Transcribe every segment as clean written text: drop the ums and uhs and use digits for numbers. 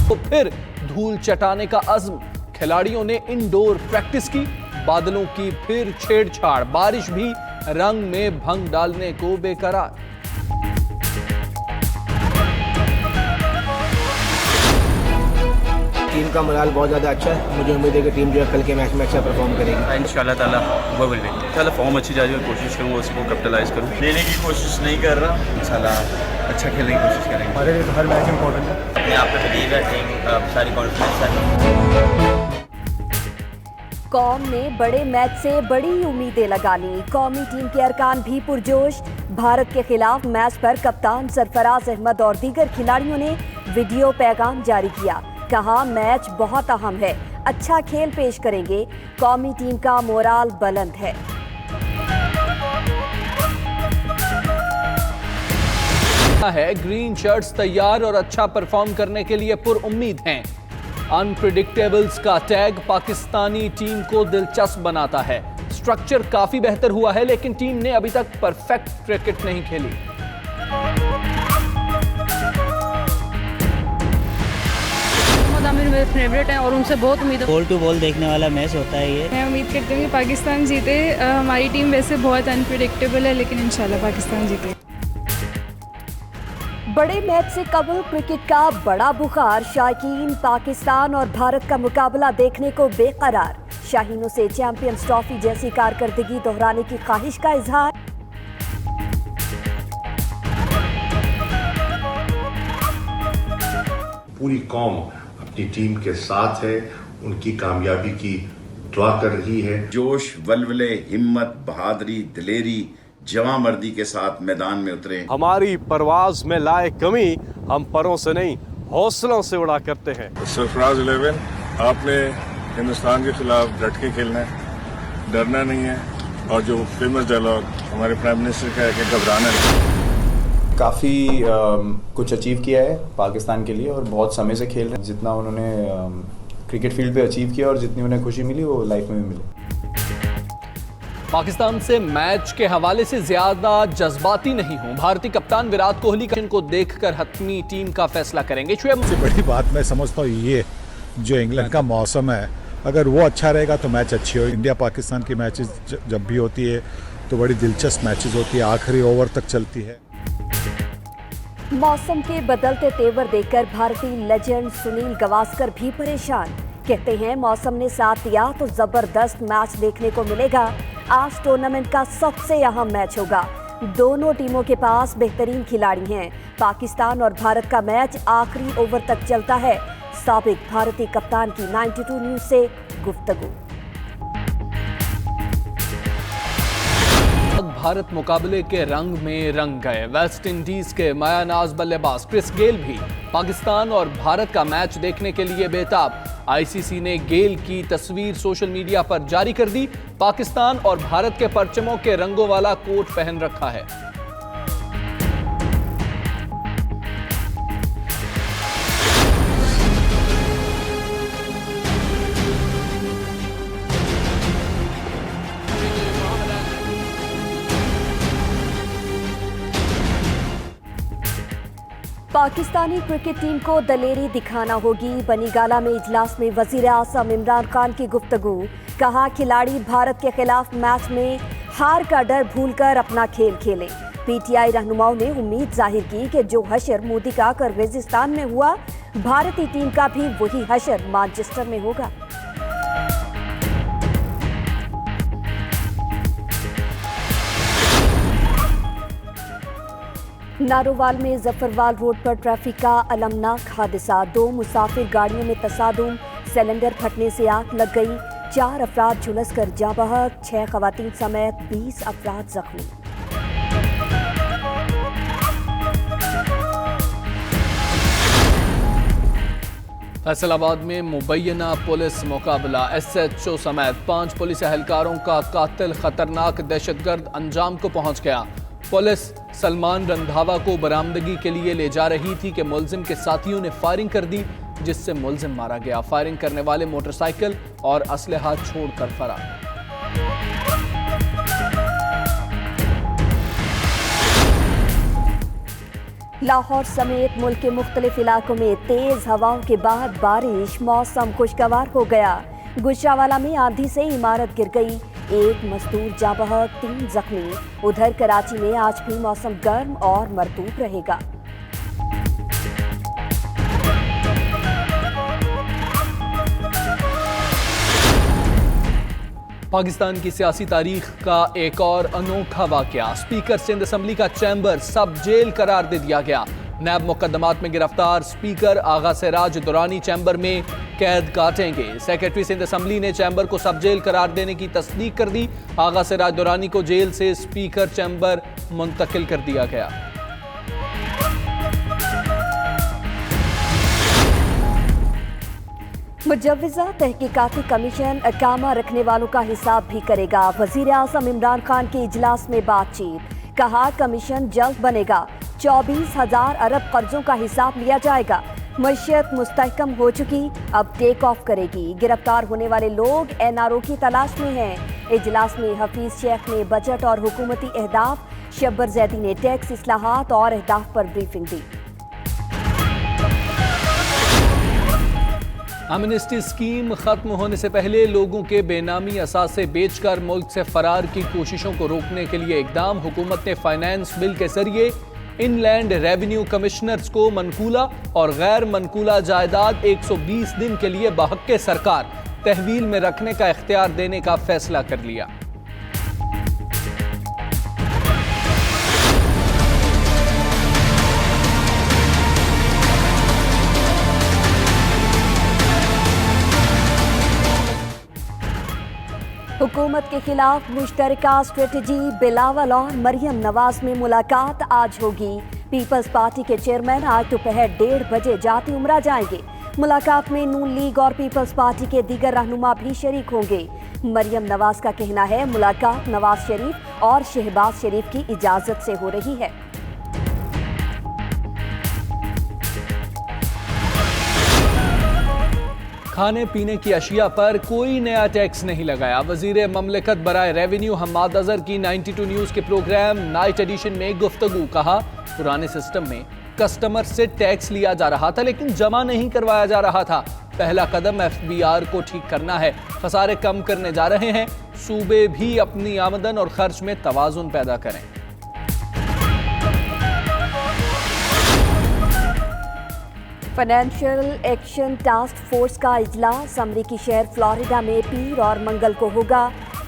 तो फिर धूल चटाने का अज़्म। खिलाड़ियों ने इंडोर प्रैक्टिस की, बादलों की फिर छेड़छाड़, बारिश भी रंग में भंग डालने को बेकरार। टीम का मोराल बहुत ज़्यादा अच्छा है। मुझे उम्मीद है कि टीम जो है कल के मैच में अच्छा परफॉर्म करेगी। इंशाल्लाह ताला वो विल विन। चलो फॉर्म अच्छी जा रही है, कोशिश करूँगा उसको कैपिटलाइज करूँ। लेने की कोशिश नहीं कर रहा, इंशाल्लाह अच्छा खेलने की कोशिश करेंगे। हमारे लिए तो हर मैच इंपॉर्टेंट है। अपने आप पे बिलीव है, टीम सारी कॉन्फिडेंस है। कौम ने बड़े मैच से बड़ी उम्मीदें लगा ली। कौमी टीम के अरकान भी पुरजोश। भारत के खिलाफ मैच पर कप्तान सरफराज अहमद और दीगर खिलाड़ियों ने वीडियो पैगाम जारी किया। कहा, मैच बहुत अहम है, अच्छा खेल पेश करेंगे, कौमी टीम का मोराल बुलंद है। ग्रीन शर्ट्स तैयार और अच्छा परफॉर्म करने के लिए पुरउम्मीद हैं। अनप्रिडिक्टेबल्स का टैग पाकिस्तानी टीम को दिलचस्प बनाता है। स्ट्रक्चर काफी बेहतर हुआ है, लेकिन टीम ने अभी तक परफेक्ट क्रिकेट नहीं खेली। मेरे फेवरेट हैं और उनसे बहुत उम्मीद है। बॉल टू बॉल देखने वाला मैच होता है ये। मैं उम्मीद करती हूँ कि पाकिस्तान जीते। हमारी टीम वैसे बहुत अनप्रिडिक्टेबल है, लेकिन इंशाल्लाह पाकिस्तान जीते। बड़े मैच से कबल क्रिकेट का बड़ा बुखार। शायकीन पाकिस्तान और भारत का मुकाबला देखने को बेकरार। शाहीनों से चैंपियंस ट्रॉफी जैसी कारकर्दगी दोहराने की ख्वाहिश का इजहार। पूरी कौम अपनी टीम के साथ है, उनकी कामयाबी की दुआ कर रही है। जोश, वल्वले, हिम्मत, बहादुरी, दिलेरी, जवां मर्दी के साथ मैदान में उतरे। हमारी परवाज में लाए कमी, हम परों से नहीं हौसलों से उड़ा करते हैं। सरफराज 11, आपने हिंदुस्तान के खिलाफ डट के खेलना है, डरना नहीं है। और जो फेमस डायलॉग हमारे प्राइम मिनिस्टर का है कि घबराना नहीं। काफ़ी कुछ अचीव किया है पाकिस्तान के लिए और बहुत समय से खेल रहे हैं। जितना उन्होंने क्रिकेट फील्ड पे अचीव किया और जितनी उन्हें खुशी मिली वो लाइफ में भी मिली। पाकिस्तान से मैच के हवाले से ज्यादा जज्बाती नहीं हूं। भारतीय कप्तान विराट कोहली को देखकर हतमी टीम का फैसला करेंगे। सबसे बड़ी बात मैं समझता हूँ ये जो इंग्लैंड का मौसम है, अगर वो अच्छा रहेगा तो मैच अच्छी हो। इंडिया पाकिस्तान की मैचेस जब भी होती है तो बड़ी दिलचस्प मैचेस होती है, आखिरी ओवर तक चलती है। मौसम के बदलते तेवर देखकर भारतीय लेजेंड सुनील गावस्कर भी परेशान। कहते हैं, मौसम ने साथ दिया तो जबरदस्त मैच देखने को मिलेगा। आज टूर्नामेंट का सबसे अहम मैच होगा। दोनों टीमों के पास बेहतरीन खिलाड़ी हैं। पाकिस्तान और भारत का मैच आखिरी ओवर तक चलता है। साबिक भारतीय कप्तान की 92 न्यूज से गुफ्तगू। भारत मुकाबले के रंग में रंग गए। वेस्ट इंडीज के मायानाज बल्लेबाज क्रिस गेल भी पाकिस्तान और भारत का मैच देखने के लिए बेताब। आईसीसी ने गेल की तस्वीर सोशल मीडिया पर जारी कर दी। पाकिस्तान और भारत के परचमों के रंगों वाला कोट पहन रखा है। पाकिस्तानी क्रिकेट टीम को दलेरी दिखाना होगी। बनीगाला में इजलास में वजीर आज़म इमरान खान की गुफ्तगू। कहा, खिलाड़ी भारत के खिलाफ मैच में हार का डर भूलकर अपना खेल खेलें। पीटीआई रहनुमाओं ने उम्मीद जाहिर की कि जो हशर मोदी का किर्गिस्तान में हुआ, भारतीय टीम का भी वही हशर मैनचेस्टर में होगा। नारोवाल में जफरवाल रोड पर ट्रैफिक का अलमनाक हादसा। 2 मुसाफिर गाड़ियों में तसादुम, सिलेंडर फटने से आग लग गई। 4 अफराद झुलसकर जाँ बहक, 6 खवातीन समेत 20 अफराद जख्मी। फैसलाबाद में मुबैना पुलिस मुकाबला। SHO समेत 5 पुलिस एहलकारों का कातिल खतरनाक दहशतगर्द अंजाम को पहुंच गया। पुलिस सलमान रंधावा को बरामदगी के लिए ले जा रही थी कि मुलजिम के साथियों ने फायरिंग कर दी, जिससे मुलजिम मारा गया। फायरिंग करने वाले मोटरसाइकिल और असलहा छोड़कर फरार। लाहौर समेत मुल्क के मुख्तलिफ इलाकों में तेज हवाओं के बाद बारिश, मौसम खुशगवार हो गया। गुजरावाला में आंधी से इमारत गिर गई, 1 मजदूर जाँ बहक, 3 जख्मी। उधर कराची में आज भी मौसम गर्म और मरतूब रहेगा। पाकिस्तान की सियासी तारीख का एक और अनोखा वाकया, स्पीकर सिंध असम्बली का चैम्बर सब जेल करार दे दिया गया। नैब मुकदमात में गिरफ्तार स्पीकर आगा सिराज दुरानी चैम्बर में कैद काटेंगे। सेक्रेटरी सिंध असम्बली ने चैम्बर को सब जेल करार देने की तस्दीक कर दी। आगा सिराज दुरानी को जेल से स्पीकर चैम्बर मुंतकिल कर दिया गया। मुजव्विज़ा तहकीकाती कमीशन अकामा रखने वालों का हिसाब भी करेगा। वज़ीर आज़म इमरान खान के इजलास में बातचीत, कहा कमीशन जल्द बनेगा, 24,000 अरब कर्जों का हिसाब लिया जाएगा। मईशत मुस्तहकम हो चुकी, अब टेक ऑफ करेगी। गिरफ्तार होने वाले लोग NRO की तलाश में हैं। इजलास में हफीज शेख ने बजट और हुकूमती अहदाफ, शब्बर जैदी ने टैक्स इस्लाहात और अहदाफ पर ब्रीफिंग दी। एमनेस्टी स्कीम खत्म होने से पहले लोगों के बेनामी असासे बेचकर मुल्क से फरार की कोशिशों को रोकने के लिए इकदाम। हुकूमत ने फाइनेंस बिल के जरिए इनलैंड रेवेन्यू कमिश्नर्स को मनकूला और गैर मनकूला जायदाद 120 दिन के लिए बहक्के सरकार तहवील में रखने का इख्तियार देने का फैसला कर लिया। हुकूमत के खिलाफ मुश्तरका स्ट्रेटजी, बिलावल और मरियम नवाज में मुलाकात आज होगी। पीपल्स पार्टी के चेयरमैन आज दोपहर 1:30 बजे जाती उमरा जाएंगे। मुलाकात में नून लीग और पीपल्स पार्टी के दीगर रहनुमा भी शरीक होंगे। मरियम नवाज का कहना है मुलाकात नवाज शरीफ और शहबाज शरीफ की इजाजत से हो रही है। खाने पीने की अशिया पर कोई नया टैक्स नहीं लगाया। वजीर ममलिकत बराए रेवेन्यू हम्माद अजहर की 92 न्यूज़ के प्रोग्राम नाइट एडिशन में गुफ्तगू, कहा पुराने सिस्टम में कस्टमर से टैक्स लिया जा रहा था लेकिन जमा नहीं करवाया जा रहा था। पहला कदम FBR को ठीक करना है, खसारे कम करने जा रहे हैं। सूबे भी अपनी आमदन और खर्च में तवाजुन पैदा करें। फाइनेंशियल एक्शन टास्क फोर्स का इजलास अमरीकी शहर फ्लोरिडा में पीर और मंगल को होगा।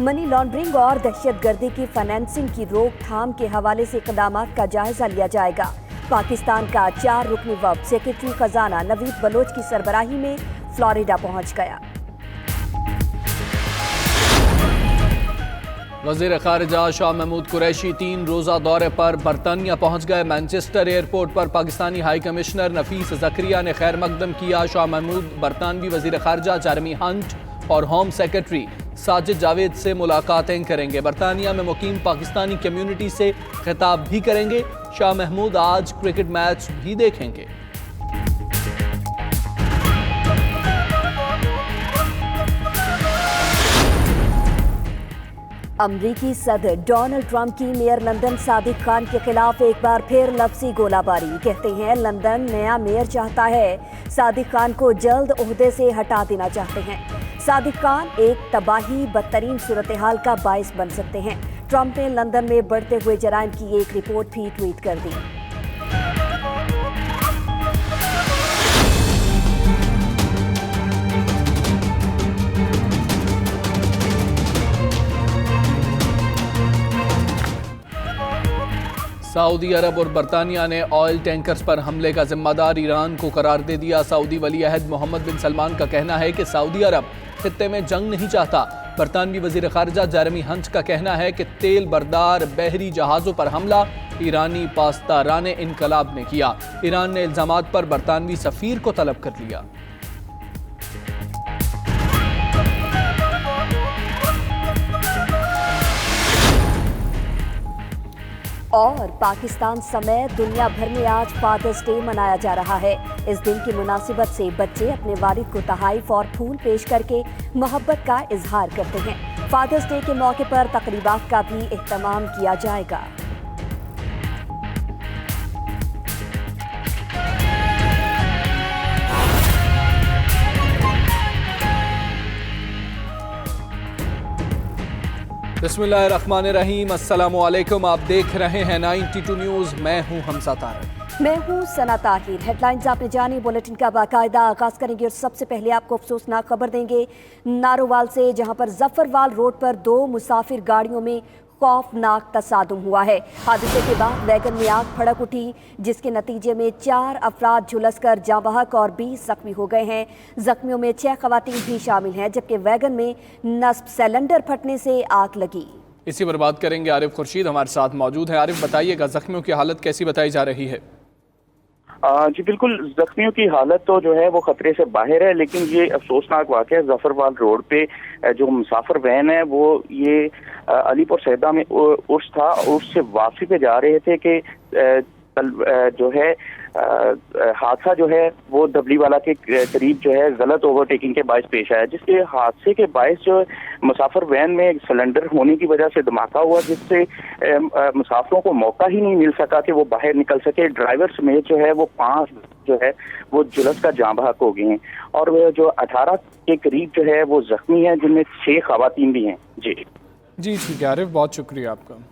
मनी लॉन्ड्रिंग और दहशतगर्दी की फाइनेंसिंग की रोकथाम के हवाले से इक़दामात का जायजा लिया जाएगा। पाकिस्तान का 4 रुकनी वफ़द सेक्रेटरी खजाना नवीद बलोच की सरबराही में फ्लोरिडा पहुंच गया। वज़ीर ख़ारिजा शाह महमूद कुरैशी 3 रोज़ा दौरे पर बरतानिया पहुंच गए। मैनचेस्टर एयरपोर्ट पर पाकिस्तानी हाई कमिश्नर नफीस ज़करिया ने खैर मकदम किया। शाह महमूद बरतानवी वज़ीर ख़ारिजा जेरेमी हंट और होम सेक्रेटरी साजिद जावेद से मुलाकातें करेंगे। बरतानिया में मुकीम पाकिस्तानी कम्यूनिटी से खिताब भी करेंगे। शाह महमूद आज क्रिकेट मैच भी देखेंगे। अमरीकी सदर डोनाल्ड ट्रंप की मेयर लंदन सादिक खान के खिलाफ एक बार फिर लफ्जी गोलाबारी। कहते हैं लंदन नया मेयर चाहता है, सादिक खान को जल्द ओहदे से हटा देना चाहते हैं। सादिक खान एक तबाही बदतरीन सूरत हाल का बायस बन सकते हैं। ट्रंप ने लंदन में बढ़ते हुए जराइम की एक रिपोर्ट भी ट्वीट कर दी। सऊदी अरब और बरतानिया ने ऑयल टैंकर्स पर हमले का जिम्मेदार ईरान को करार दे दिया। सऊदी वली अहद मोहम्मद बिन सलमान का कहना है कि सऊदी अरब खित्ते में जंग नहीं चाहता। बरतानवी वजीर खारजा जेरेमी हंट का कहना है कि तेल बरदार बहरी जहाज़ों पर हमला ईरानी पासदाराने इनकलाब ने किया। ईरान ने इल्जामात पर बरतानवी सफीर को तलब कर लिया। और पाकिस्तान समेत दुनिया भर में आज फादर्स डे मनाया जा रहा है। इस दिन की मुनासिबत से बच्चे अपने वालिद को तोहफे और फूल पेश करके मोहब्बत का इजहार करते हैं। फादर्स डे के मौके पर तकरीबात का भी एहतमाम किया जाएगा। बिस्मिल्लाहिर्रहमानिर्रहीम, अस्सलामु अलैकुम। आप देख रहे हैं 92 न्यूज़। मैं हूं हमजा तारिक। मैं हूं सना ताहिर। हेडलाइंस आपने जानी, बुलेटिन का बाकायदा आगाज करेंगे और सबसे पहले आपको अफसोसनाक खबर देंगे नारोवाल से, जहां पर जफरवाल रोड पर 2 मुसाफिर गाड़ियों में खौफनाक तसादुम हुआ है। हादसे के बाद वैगन में आग भड़क उठी, जिसके नतीजे में 4 अफराद झुलसकर जाँ बहक और 20 जख्मी हो गए हैं। जख्मियों में 6 खवातीन भी शामिल हैं, जबकि वैगन में नस्ब सिलेंडर फटने से आग लगी। इसी पर बात करेंगे। आरिफ खुर्शीद हमारे साथ मौजूद है। आरिफ, बताइएगा जख्मियों की हालत कैसी बताई जा रही है? जी बिल्कुल, जख्मियों की हालत तो जो है वो खतरे से बाहर है, लेकिन ये अफसोसनाक वाक़या जफरवाल रोड पे जो मुसाफिर वैन है वो ये अलीपुर सैदा में उर्स था, उर्स से वापसी पे जा रहे थे कि जो है हादसा जो है वो दबलीवाला के करीब जो है गलत ओवरटेकिंग के बायस पेश आया, जिसके हादसे के बायस जो मुसाफिर वैन में सिलेंडर होने की वजह से धमाका हुआ, जिससे मुसाफिरों को मौका ही नहीं मिल सका कि वो बाहर निकल सके। ड्राइवर समेत जो है वो 5 जो है वो जुलस का जाँ बहक हो गए हैं और जो 18 के करीब जो है वो जख्मी है, जिनमें 6 खवातीन भी हैं। जी ठीक है आरिफ, बहुत शुक्रिया आपका।